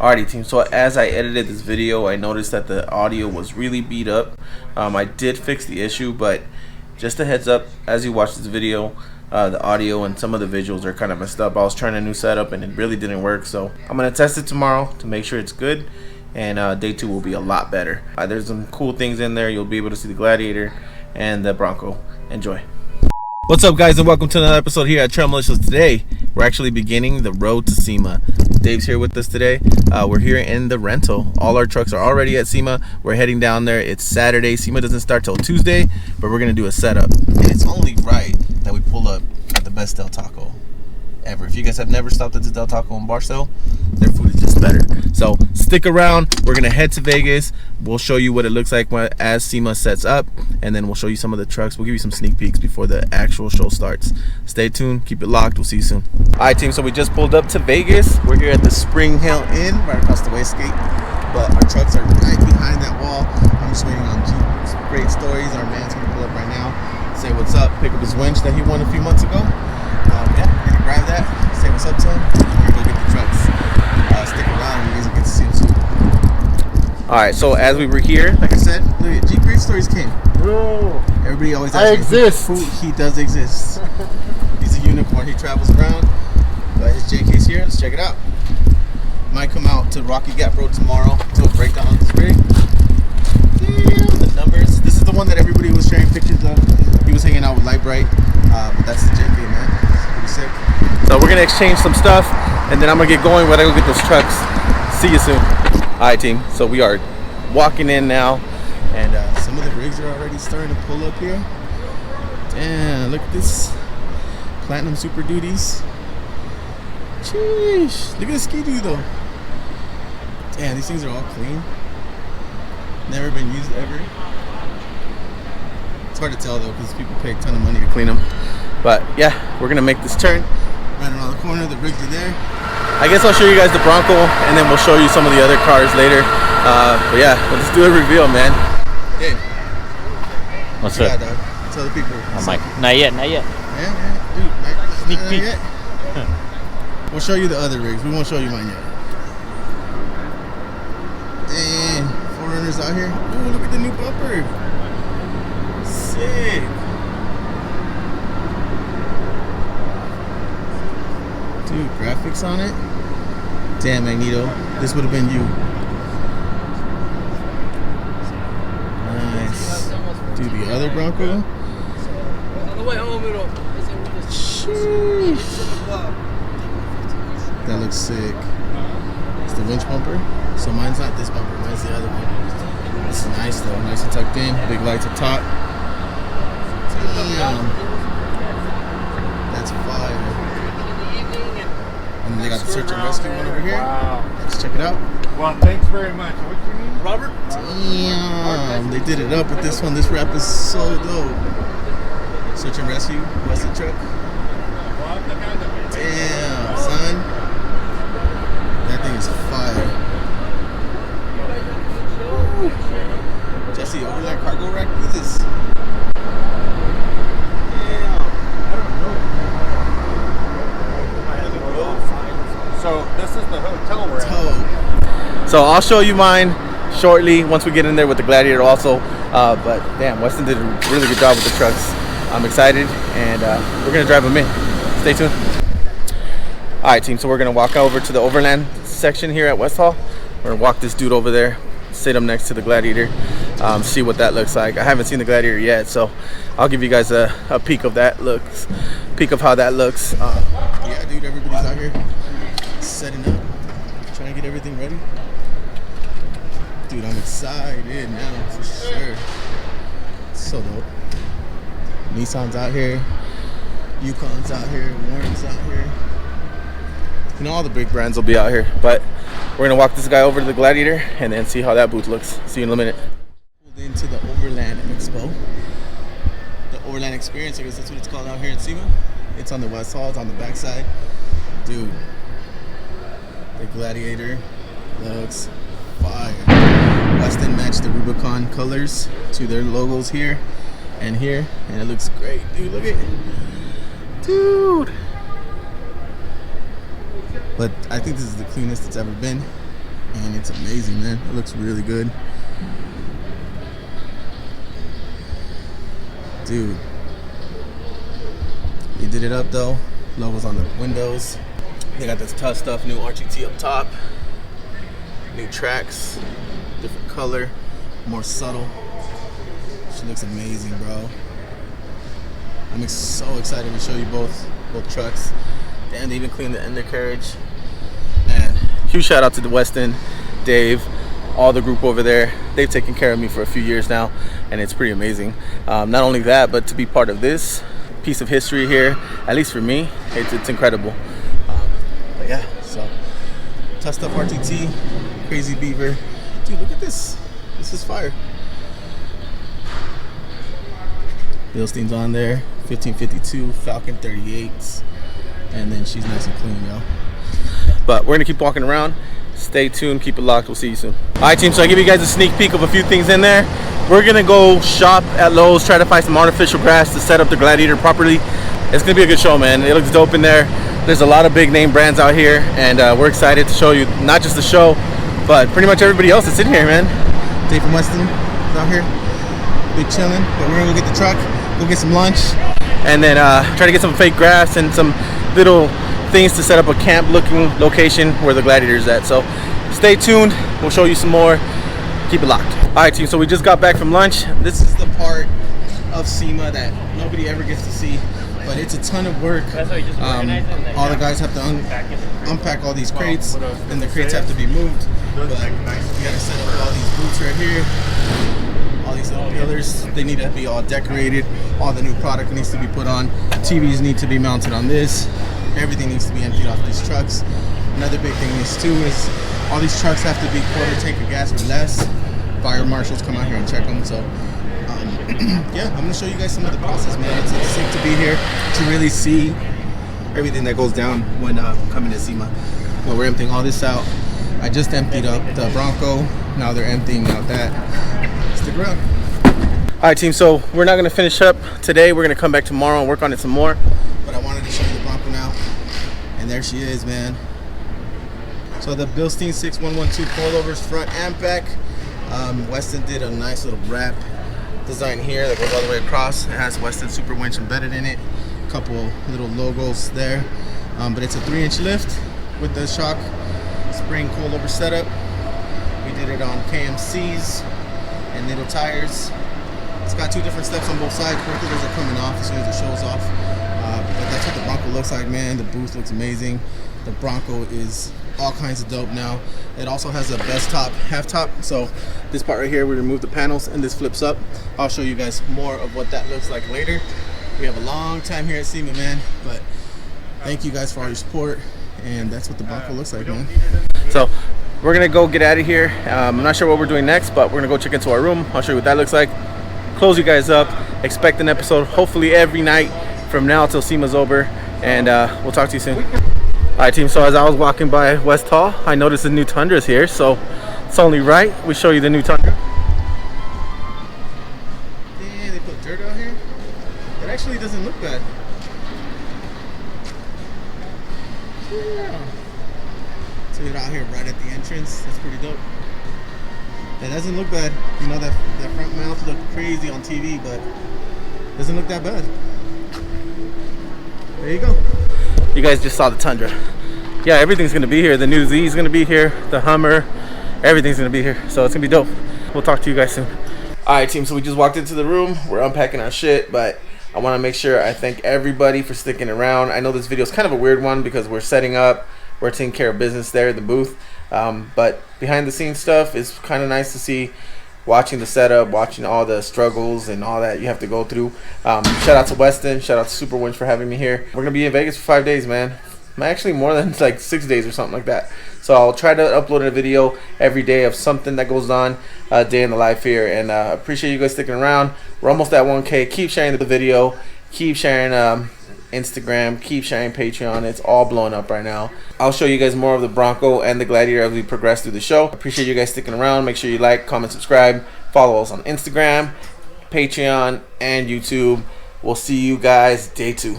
Alrighty team, so as I edited this video, I noticed that the audio was really beat up. I did fix the issue, but just a heads up, as you watch this video, the audio and some of the visuals are kind of messed up. I was trying a new setup and it really didn't work, so I'm going to test it tomorrow to make sure it's good, and day 2 will be a lot better. There's some cool things in there. You'll be able to see the Gladiator and the Bronco. Enjoy. What's up guys, and welcome to another episode here at Trail Militias. Today we're actually beginning the road to Sema. Dave's here with us today. We're here in the rental. All our trucks are already at Sema. We're heading down there. It's Saturday. Sema doesn't start till Tuesday, but we're gonna do a setup, and it's only right that we pull up at the best Del Taco ever. If you guys have never stopped at the Del Taco in Barstow, their food is just better. So stick around. We're gonna head to Vegas. We'll show you what it looks like as Sema sets up, and then we'll show you some of the trucks. We'll give you some sneak peeks before the actual show starts. Stay tuned, keep it locked. We'll see you soon. Alright team, so we just pulled up to Vegas. We're here at the Spring Hill Inn right across the Westgate, but our trucks are right behind that wall. I'm just waiting on Jeep's great stories. Our man's gonna pull up right now, say what's up, pick up his winch that he won a few months ago. Yeah, we're gonna grab that, say what's up to him, and we're gonna go get the trucks. Stick around and you guys will get to see him soon. Alright, so as we were here, like I said, look at Jeep Great Stories came. Bro, Everybody always I asks exist. who he does exist. He's a unicorn, he travels around. But his JK's here, let's check it out. Might come out to Rocky Gap Road tomorrow to a breakdown on this rig. Damn, the numbers. This is the one that everybody was sharing pictures of. He was hanging out with Light Bright. But that's the JK, man. It's pretty sick. So we're gonna exchange some stuff, and then I'm gonna get going when I go get those trucks. See you soon. Alright team, so we are walking in now, and some of the rigs are already starting to pull up here. Damn, look at this. Platinum Super Duties. Sheesh, look at the Ski-Doo though. Damn, these things are all clean. Never been used ever. It's hard to tell though, because people pay a ton of money to clean them. But yeah, we're gonna make this turn. Right around the corner, the rigs are there. I guess I'll show you guys the Bronco, and then we'll show you some of the other cars later. But yeah, let's do a reveal, man. Dave, what's yeah, up? dog. Tell the people. I'm like, not yet. Yeah, dude. Sneak peek. Yet. We'll show you the other rigs. We won't show you mine yet. Dang, 4Runners out here. Ooh, look at the new bumper. Sick. Dude, graphics on it. Damn, Magneto. This would have been you. Nice. Dude, the other Bronco. Sheesh. That looks sick. It's the winch bumper. So mine's not this bumper, mine's the other one. This is nice though, nice and tucked in. Big lights up top. Damn. That's fire. And they got the search and rescue one over here. Wow. Let's check it out. Well, thanks very much. What's your name? Robert. Damn. They did it up with this one. This wrap is so dope. Search and rescue, busted truck. Damn, son. That thing is fire. Woo. Jesse, overland cargo rack? Look at this. So this is the hotel we're at. So I'll show you mine shortly once we get in there with the Gladiator also. But damn, Weston did a really good job with the trucks. I'm excited, and we're gonna drive them in. Stay tuned. All right, team. So we're gonna walk over to the overland section here at West Hall. We're gonna walk this dude over there, sit him next to the Gladiator, see what that looks like. I haven't seen the Gladiator yet, so I'll give you guys a peek of that looks, peek of how that looks. Yeah, dude, everybody's out here setting up, trying to get everything ready. Dude, I'm excited now for sure. It's so dope. Nissan's out here, Yukon's out here, Warren's out here. You know, all the big brands will be out here, but we're gonna walk this guy over to the Gladiator and then see how that booth looks. See you in a minute. Pulled into the Overland Expo. The Overland Experience, I guess that's what it's called out here in Sema. It's on the West Hall, it's on the backside. Dude, the Gladiator looks fire. Weston matched the Rubicon colors to their logos here and here, and it looks great, dude. Look at it. Dude. But I think this is the cleanest it's ever been. and it's amazing, man. It looks really good. Dude. They did it up though. Logos on the windows. They got this tough stuff, new RGT up top. New tracks, different color, more subtle. She looks amazing, bro. I'm so excited to show you both trucks. And they even cleaned the undercarriage. And huge shout out to the Weston, Dave, all the group over there. They've taken care of me for a few years now, and it's pretty amazing. Not only that, but to be part of this piece of history here, at least for me, it's incredible. But yeah, so Tussed Up RTT, Crazy Beaver. Dude, look at this. This is fire. Bilstein's on there, 1552, Falcon 38s, and then she's nice and clean, yo. But we're gonna keep walking around. Stay tuned, keep it locked. We'll see you soon. All right, team. So I give you guys a sneak peek of a few things in there. We're gonna go shop at Lowe's, try to find some artificial grass to set up the Gladiator properly. It's gonna be a good show, man. It looks dope in there. There's a lot of big name brands out here, and we're excited to show you not just the show, but pretty much everybody else that's in here, man. Dave from Weston is out here, big chilling. But we're gonna go get the truck, go get some lunch, and then try to get some fake grass and some little things to set up a camp looking location where the Gladiators at. So stay tuned, we'll show you some more. Keep it locked. All right, team, so we just got back from lunch. This is the part of Sema that nobody ever gets to see, but it's a ton of work. All the guys have to unpack all these crates, and the crates have to be moved. But we gotta set up all these boots right here, all these little pillars. They need to be all decorated. All the new product needs to be put on. TVs need to be mounted on this. Everything needs to be emptied off these trucks. Another big thing is too is all these trucks have to be quarter tank of gas or less. Fire marshals come out here and check them. So yeah, I'm gonna show you guys some of the process, man. It's sick to be here to really see everything that goes down when coming to Sema. Well, we're emptying all this out. I just emptied up the Bronco. Now they're emptying out that. Stick around. All right, team. So we're not gonna finish up today. We're gonna come back tomorrow and work on it some more. But I wanted to show you the Bronco now, and there she is, man. So the Bilstein 6112 coilovers front and back. Weston did a nice little wrap design here that goes all the way across. It has Weston Super Winch embedded in it. A couple little logos there. But it's a 3-inch lift with the shock spring coilover setup. We did it on KMCs and little tires. It's got two different steps on both sides. Both of those are coming off as soon as it shows off. But that's what the Bronco looks like, man. The booth looks amazing. The Bronco is all kinds of dope now. It also has a best top, half top. So this part right here, we remove the panels and this flips up. I'll show you guys more of what that looks like later. We have a long time here at Sema, man. But thank you guys for all your support. And that's what the Bronco looks like, man. So we're gonna go get out of here. I'm not sure what we're doing next, but we're gonna go check into our room. I'll show you what that looks like. Close you guys up. Expect an episode hopefully every night from now till Sema's over. And we'll talk to you soon. All right, team, so as I was walking by West Hall, I noticed the new Tundra's here, so it's only right we show you the new Tundra. Damn, they put dirt out here? It actually doesn't look bad. Yeah. So you're out here right at the entrance. That's pretty dope. It doesn't look bad. You know, that front mount looked crazy on TV, but it doesn't look that bad. There you go. You guys just saw the Tundra. Yeah, everything's gonna be here. The new Z is gonna be here. The Hummer, everything's gonna be here. So it's gonna be dope. We'll talk to you guys soon. All right, team. So we just walked into the room. We're unpacking our shit, but I want to make sure I thank everybody for sticking around. I know this video is kind of a weird one because we're setting up, we're taking care of business there at the booth. But behind the scenes stuff is kind of nice to see. Watching the setup, watching all the struggles and all that you have to go through. Shout out to Weston, shout out to Super Winch for having me here. We're gonna be in Vegas for 5 days, man. Actually more than like 6 days or something like that. So I'll try to upload a video every day of something that goes on day in the life here. And appreciate you guys sticking around. We're almost at 1K. Keep sharing the video. Keep sharing Instagram. Keep sharing Patreon. It's all blowing up right now. I'll show you guys more of the Bronco and the Gladiator as we progress through the show. Appreciate you guys sticking around. Make sure you like, comment, subscribe. Follow us on Instagram, Patreon, and YouTube. We'll see you guys day 2.